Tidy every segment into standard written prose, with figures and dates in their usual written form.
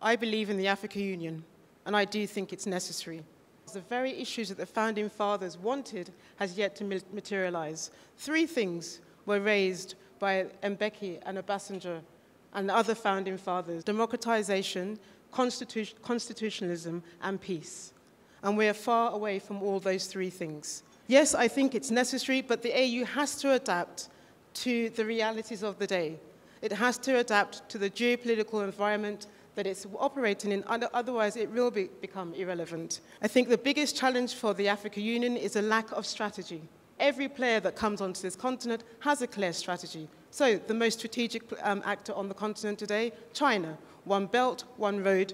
I believe in the African Union, and I do think it's necessary. The very issues that the Founding Fathers wanted has yet to materialize. Three things were raised by Mbeki and Obasanjo and the other Founding Fathers: democratization, constitutionalism, and peace. And we are far away from all those three things. Yes, I think it's necessary, but the AU has to adapt to the realities of the day. It has to adapt to the geopolitical environment that it's operating in, otherwise it will become irrelevant. I think the biggest challenge for the African Union is a lack of strategy. Every player that comes onto this continent has a clear strategy. So the most strategic actor on the continent today, China. One belt, one road.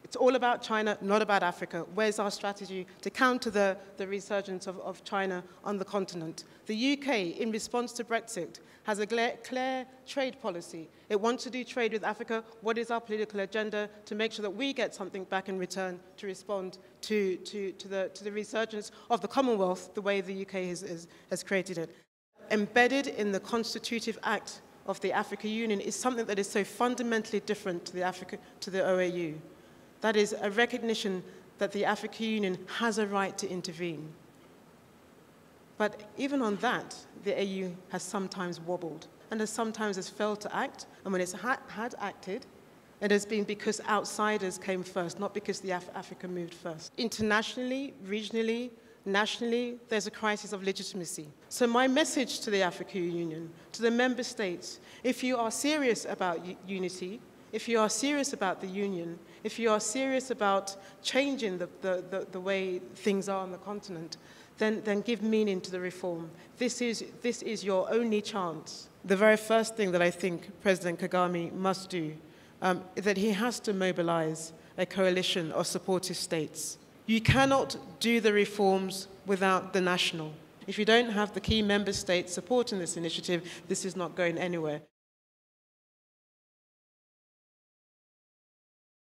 It's all about China, not about Africa. Where's our strategy to counter the resurgence of China on the continent? The UK, in response to Brexit, has a clear trade policy. It wants to do trade with Africa. What is our political agenda to make sure that we get something back in return to respond to the resurgence of the Commonwealth the way the UK has created it? Embedded in the constitutive act of the African Union is something that is so fundamentally different to the OAU. That is a recognition that the African Union has a right to intervene. But even on that, the AU has sometimes wobbled and has failed to act. And when it's had acted, it has been because outsiders came first, not because the Africa moved first. Internationally, regionally, nationally, there's a crisis of legitimacy. So my message to the African Union, to the member states, if you are serious about unity, if you are serious about the union, if you are serious about changing the way things are on the continent, then give meaning to the reform. This is your only chance. The very first thing that I think President Kagame must do is that he has to mobilize a coalition of supportive states. You cannot do the reforms without the national. If you don't have the key member states supporting this initiative, this is not going anywhere.